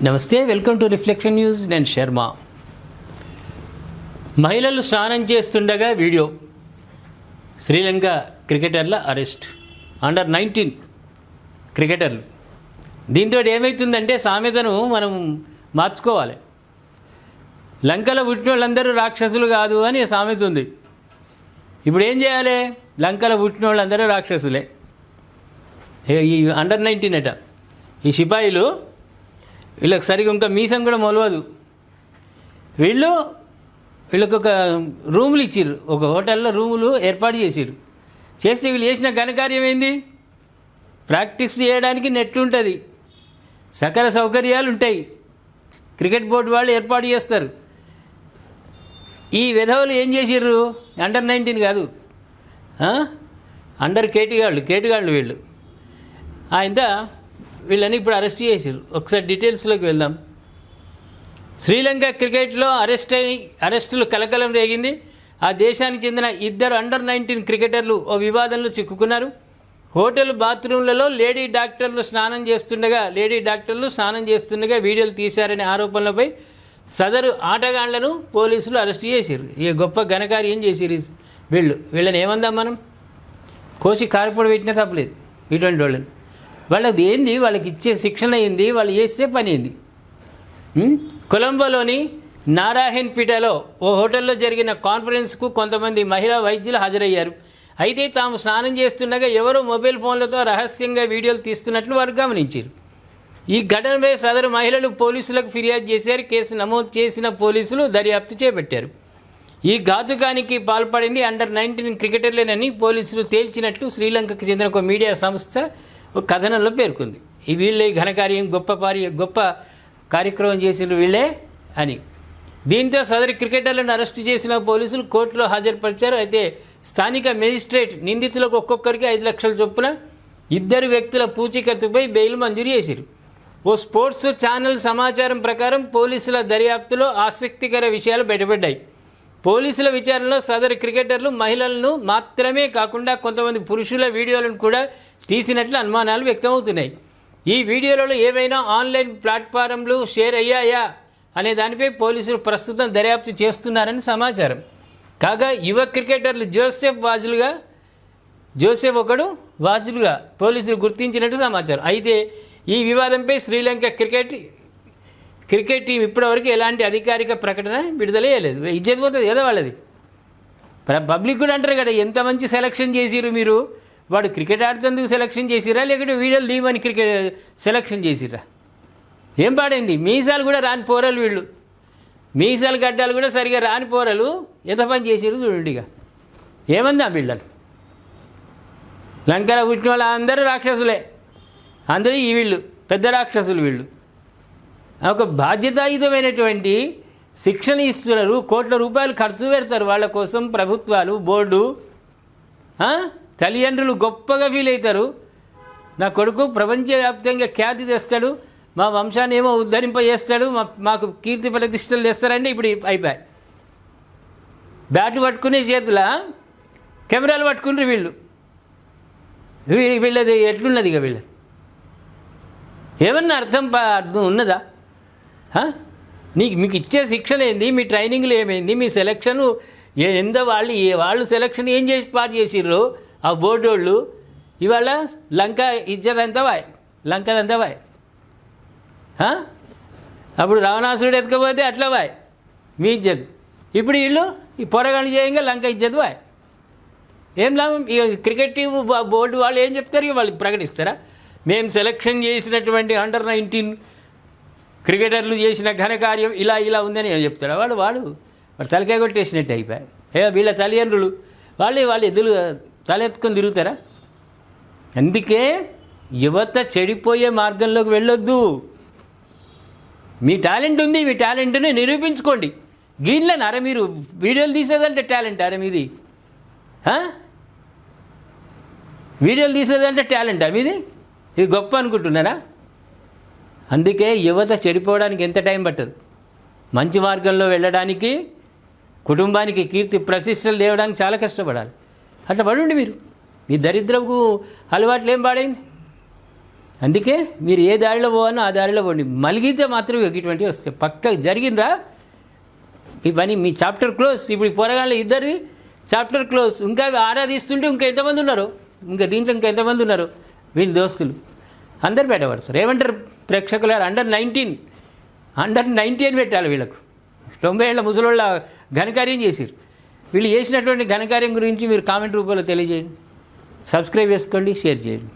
నమస్తే, welcome to reflection news. నేను శర్మ. మహిళలు స్నానం చేస్తుండగా వీడియో. శ్రీలంక క్రికెటర్ల అరెస్ట్. అండర్-19 క్రికెటర్లు. దీంతో ఏమవుతుందంటే సామెతను మనం మార్చుకోవాలి. లంకలో పుట్టిన వాళ్ళందరూ రాక్షసులు కాదు అని సామెత ఉంది. ఇప్పుడు ఏం చేయాలి? లంకలో పుట్టిన వాళ్ళందరూ రాక్షసులే. ఈ అండర్-19 అట. ఈ సిపాయిలు వీళ్ళకి సరిగ్గా ఇంకా మీసం కూడా మొలవదు. వీళ్ళకి ఒక రూములు ఇచ్చిర్రు, ఒక హోటల్లో రూములు ఏర్పాటు చేసిర్రు. చేస్తే వీళ్ళు చేసిన ఘనకార్యం ఏంది? ప్రాక్టీస్ చేయడానికి నెట్ ఉంటుంది, సకల సౌకర్యాలు ఉంటాయి, క్రికెట్ బోర్డు వాళ్ళు ఏర్పాటు చేస్తారు. ఈ విధవులు ఏం చేసిర్రు? అండర్-19 కాదు, అండర్ కేటుగాళ్ళు వీళ్ళు. ఆయన వీళ్ళని ఇప్పుడు అరెస్ట్ చేసారు. ఒకసారి డీటెయిల్స్లోకి వెళ్దాం. శ్రీలంక క్రికెట్లో అరెస్టులు కలకలం రేగింది. ఆ దేశానికి చెందిన 2 అండర్-19 క్రికెటర్లు ఓ వివాదంలో చిక్కుకున్నారు. హోటల్ బాత్రూంలలో లేడీ డాక్టర్లు స్నానం చేస్తుండగా వీడియోలు తీశారనే ఆరోపణలపై సదరు ఆటగాళ్లను పోలీసులు అరెస్ట్ చేశారు. ఈ గొప్ప ఘనకార్యం చేసిరు వీళ్ళని ఏమందాం మనం? కోసి కారపొడి పెట్టినా తప్పలేదు ఇటువంటి వాళ్ళని. వాళ్ళది ఏంది? వాళ్ళకి ఇచ్చే శిక్షణ ఏంది? వాళ్ళు చేసే పని ఏంది? కొలంబోలోని నారాయణపేటలో ఓ హోటల్లో జరిగిన కాన్ఫరెన్స్కు కొంతమంది మహిళా వైద్యులు హాజరయ్యారు. అయితే తాము స్నానం చేస్తుండగా ఎవరో మొబైల్ ఫోన్లతో రహస్యంగా వీడియోలు తీస్తున్నట్లు వారు గమనించారు. ఈ ఘటనపై సదరు మహిళలు పోలీసులకు ఫిర్యాదు చేశారు. కేసు నమోదు చేసిన పోలీసులు దర్యాప్తు చేపట్టారు. ఈ ఘాతుకానికి పాల్పడింది అండర్-19 క్రికెటర్లేనని పోలీసులు తేల్చినట్లు శ్రీలంకకు చెందిన ఒక మీడియా సంస్థ ఒక కథనంలో పేర్కొంది. వీళ్ళే ఘనకార్యం, గొప్ప కార్యక్రమం చేసిన వీళ్ళే అని. దీంతో సదరు క్రికెటర్లను అరెస్టు చేసిన పోలీసులు కోర్టులో హాజరుపరిచారు. అయితే స్థానిక మేజిస్ట్రేట్ నిందితులకు ఒక్కొక్కరికి 5 లక్షల చొప్పున 2 వ్యక్తుల పూచీకత్తుపై బెయిల్ మంజూరు చేశారు. ఓ స్పోర్ట్స్ ఛానల్ సమాచారం ప్రకారం పోలీసుల దర్యాప్తులో ఆసక్తికర విషయాలు బయటపడ్డాయి. పోలీసుల విచారణలో సదరు క్రికెటర్లు మహిళలను మాత్రమే కాకుండా కొంతమంది పురుషుల వీడియోలను కూడా తీసినట్లు అనుమానాలు వ్యక్తమవుతున్నాయి. ఈ వీడియోలలో ఏవైనా ఆన్లైన్ ప్లాట్ఫారంలు షేర్ అయ్యాయా అనే దానిపై పోలీసులు ప్రస్తుతం దర్యాప్తు చేస్తున్నారని సమాచారం. కాగా యువ క్రికెటర్లు జోసెఫ్ ఒకడు వాజులుగా పోలీసులు గుర్తించినట్టు సమాచారం. అయితే ఈ వివాదంపై శ్రీలంక క్రికెట్ టీం ఇప్పటివరకు ఎలాంటి అధికారిక ప్రకటన విడుదల చేయలేదు. ఇజ్జత్ పోతుంది ఏదో వాళ్ళది. పబ్లిక్ కూడా అంటారు కదా, ఎంత మంచి సెలక్షన్ చేసిరు మీరు, వాడు క్రికెట్ ఆడుతందుకు సెలక్షన్ చేసిరా లేకుంటే వీడియోలు దీవని క్రికెట్ సెలక్షన్ చేసిరా? ఏం పాడైంది? మీసాలు కూడా రాని పోరలు వీళ్ళు, మీసాలు గడ్డాలు కూడా సరిగా రాని పోరలు ఎంత పని చేసిరు చూడండి. ఇక ఏమందా వీళ్ళని? లంకలో పుట్టిన వాళ్ళు అందరూ రాక్షసులే, అందరూ వీళ్ళు పెద్ద రాక్షసులు. వీళ్ళు ఒక బాధ్యతాయుతమైనటువంటి శిక్షణ ఇస్తున్నారు. కోట్ల రూపాయలు ఖర్చు పెడతారు వాళ్ళ కోసం ప్రభుత్వాలు, బోర్డు, తల్లిదండ్రులు గొప్పగా ఫీల్ అవుతారు. నా కొడుకు ప్రపంచవ్యాప్తంగా ఖ్యాతి తెస్తాడు, మా వంశాన్ని ఏమో ఉద్ధరింపజేస్తాడు, మాకు కీర్తి ప్రతిష్టలు తెస్తారంటే ఇప్పుడు అయిపోయాయి. బ్యాటు పట్టుకునే చేతుల కెమెరాలు పట్టుకుంటారు వీళ్ళది ఎట్లున్నది? ఇక వీళ్ళది ఏమన్నా అర్థం ఉన్నదా? మీకు ఇచ్చే శిక్షణ ఏంది? మీ ట్రైనింగ్లు ఏమైంది? మీ సెలక్షన్ ఎంత? వాళ్ళు సెలక్షన్ ఏం చేసి పాటు చేసిర్రు ఆ బోర్డు వాళ్ళు? ఇవాళ లంక ఇజ్జతంతా వాయ్. అప్పుడు రావణాసురుడు ఎత్తుకపోతే అట్లా వాయ్ మీ ఇజ్జత్. ఇప్పుడు వీళ్ళు ఈ పొరగాళ్ళు చేయంగా లంక ఇజ్జత్ వాయ్. ఏం లాభం? ఇక క్రికెట్ టీం బోర్డు వాళ్ళు ఏం చెప్తారు? ఇక వాళ్ళు ప్రకటిస్తారా? మేము సెలక్షన్ చేసినటువంటి అండర్-19 క్రికెటర్లు చేసిన ఘనకార్యం ఇలా ఉందని ఏం చెప్తాడా? వాడు తలకాయ కొట్టేసినట్టు అయిపోయాయి. వీళ్ళ తల్లిదండ్రులు వాళ్ళు ఎదురు తలెత్తుకొని తిరుగుతారా? అందుకే యువత చెడిపోయే మార్గంలోకి వెళ్ళొద్దు. మీ టాలెంట్ ఉంది, మీ టాలెంట్ని నిరూపించుకోండి. గీళ్ళనారా మీరు వీడియోలు తీసేదంటే టాలెంట్? అరే మీది వీడియోలు తీసేదంటే టాలెంటా మీది? ఇది గొప్ప అనుకుంటున్నారా? అందుకే యువత చెడిపోవడానికి ఎంత టైం పట్టదు. మంచి మార్గంలో వెళ్ళడానికి, కుటుంబానికి కీర్తి ప్రతిష్టలు తేవడానికి చాలా కష్టపడాలి. అట్లా పడండి మీరు. మీ దరిద్రపు అలవాట్లు ఏం పాడైంది? అందుకే మీరు ఏ దారిలో పోవాలో ఆ దారిలో పోండి, మలిగితే మాత్రం ఇటువంటివి వస్తాయి. పక్క జరిగినరా ఈ పని, మీ చాప్టర్ క్లోజ్. ఇప్పుడు పోరగాళ్ళు ఇద్దరిది చాప్టర్ క్లోజ్. ఇంకా ఆరాధిస్తుంటే ఇంకా ఎంతమంది ఉన్నారు, ఇంకా దీంట్లో ఇంకా ఎంతమంది ఉన్నారు వీళ్ళ దోస్తులు అందరు బయటపడతారు. ఏమంటారు ప్రేక్షకులు, అండర్ 19 అని పెట్టాలి వీళ్ళకు. 90 ఏళ్ళ ముసలోళ్ళ ఘనకార్యం చేశారు. వీళ్ళు చేసినటువంటి ఘనకార్యం గురించి మీరు కామెంట్ రూపంలో తెలియజేయండి. సబ్స్క్రైబ్ చేసుకోండి, షేర్ చేయండి.